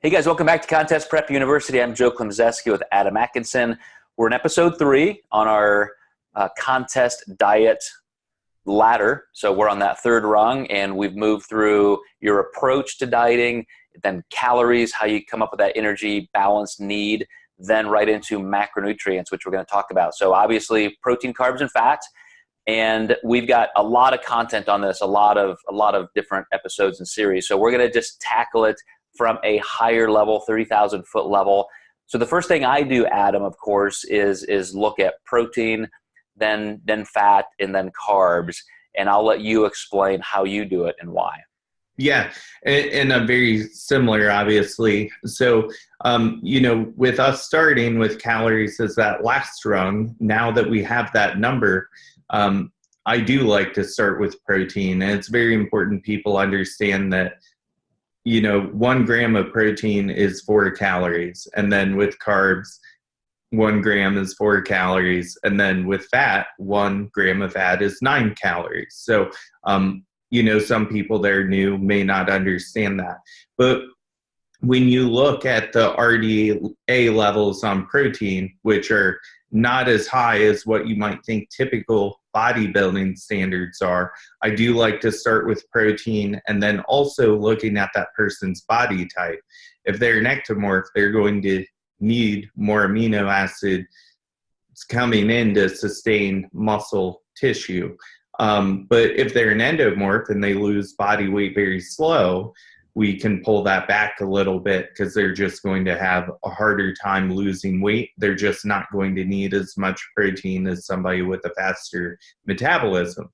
Hey guys, welcome back to Contest Prep University. I'm Joe Klemczewski with Adam Atkinson. We're in episode 3 on our contest diet ladder. So we're on that third rung and we've moved through your approach to dieting, then calories, how you come up with that energy balance need, then right into macronutrients, which we're going to talk about. So obviously protein, carbs, and fat. And we've got a lot of content on this, a lot of different episodes and series. So we're going to just tackle it from a higher level, 30,000 foot level. So the first thing I do, Adam, of course, is look at protein, then fat, and then carbs. And I'll let you explain how you do it and why. Yeah, and I'm very similar, obviously. So, with us starting with calories as that last rung, now that we have that number, I do like to start with protein. And it's very important people understand that 1 gram of protein is 4 calories. And then with carbs, 1 gram is 4 calories. And then with fat, 1 gram of fat is 9 calories. So, some people that are new may not understand that. But when you look at the RDA levels on protein, which are not as high as what you might think typical bodybuilding standards are, I do like to start with protein and then also looking at that person's body type. If they're an ectomorph, they're going to need more amino acids coming in to sustain muscle tissue. But if they're an endomorph and they lose body weight very slow, we can pull that back a little bit because they're just going to have a harder time losing weight. They're just not going to need as much protein as somebody with a faster metabolism.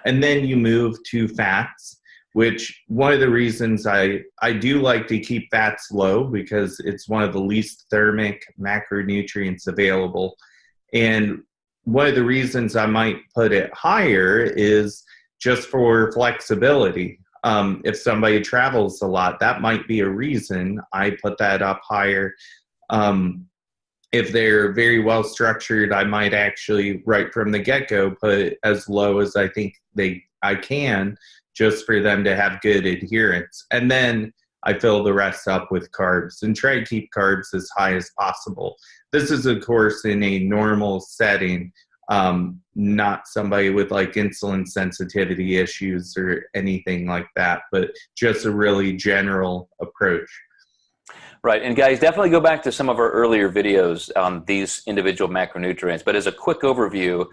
And then you move to fats, which one of the reasons I do like to keep fats low because it's one of the least thermic macronutrients available. And one of the reasons I might put it higher is just for flexibility. If somebody travels a lot, that might be a reason I put that up higher. If they're very well structured, I might actually, right from the get-go, put it as low as I think I can, just for them to have good adherence. And then I fill the rest up with carbs and try to keep carbs as high as possible. This is, of course, in a normal setting. Not somebody with like insulin sensitivity issues or anything like that, but just a really general approach. Right, and guys, definitely go back to some of our earlier videos on these individual macronutrients. But as a quick overview,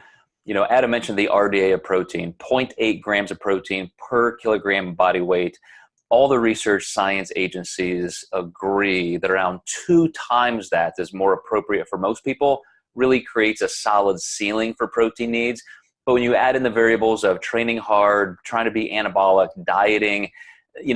Adam mentioned the RDA of protein, 0.8 grams of protein per kilogram body weight. All the research science agencies agree that around 2 times that is more appropriate for most people. Really creates a solid ceiling for protein needs. But when you add in the variables of training hard, trying to be anabolic, dieting,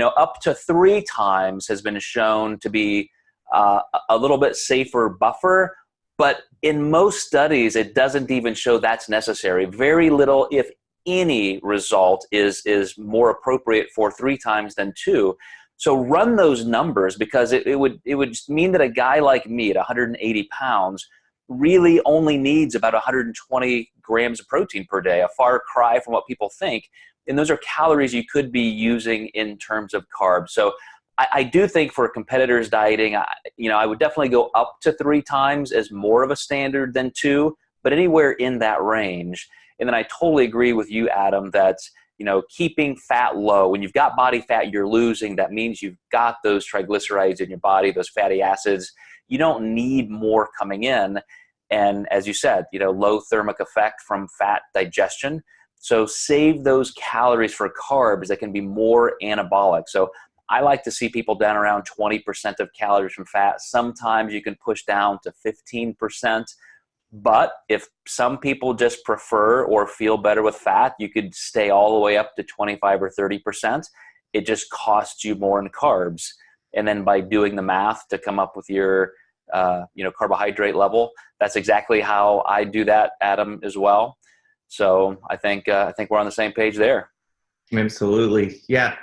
up to 3 times has been shown to be a little bit safer buffer. But in most studies, it doesn't even show that's necessary. Very little, if any, result is more appropriate for 3 times than 2. So run those numbers because it would mean that a guy like me at 180 pounds really only needs about 120 grams of protein per day, a far cry from what people think. And those are calories you could be using in terms of carbs. So I do think for competitors dieting, I would definitely go up to 3 times as more of a standard than 2, but anywhere in that range. And then I totally agree with you, Adam, that keeping fat low, when you've got body fat you're losing, that means you've got those triglycerides in your body, those fatty acids. You don't need more coming in. And as you said, low thermic effect from fat digestion. So save those calories for carbs that can be more anabolic. So I like to see people down around 20% of calories from fat. Sometimes you can push down to 15%. But if some people just prefer or feel better with fat, you could stay all the way up to 25 or 30%. It just costs you more in carbs. And then by doing the math to come up with your carbohydrate level, that's exactly how I do that, Adam, as well. So I think we're on the same page there. Absolutely. Yeah.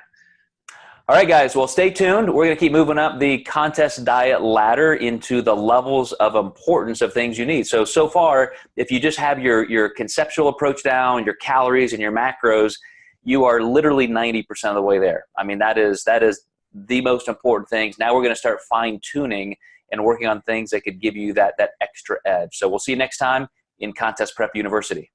All right, guys. Well, stay tuned. We're going to keep moving up the contest diet ladder into the levels of importance of things you need. So far, if you just have your conceptual approach down, your calories and your macros, you are literally 90% of the way there. I mean, that is the most important things. Now we're going to start fine tuning and working on things that could give you that extra edge. So we'll see you next time in Contest Prep University.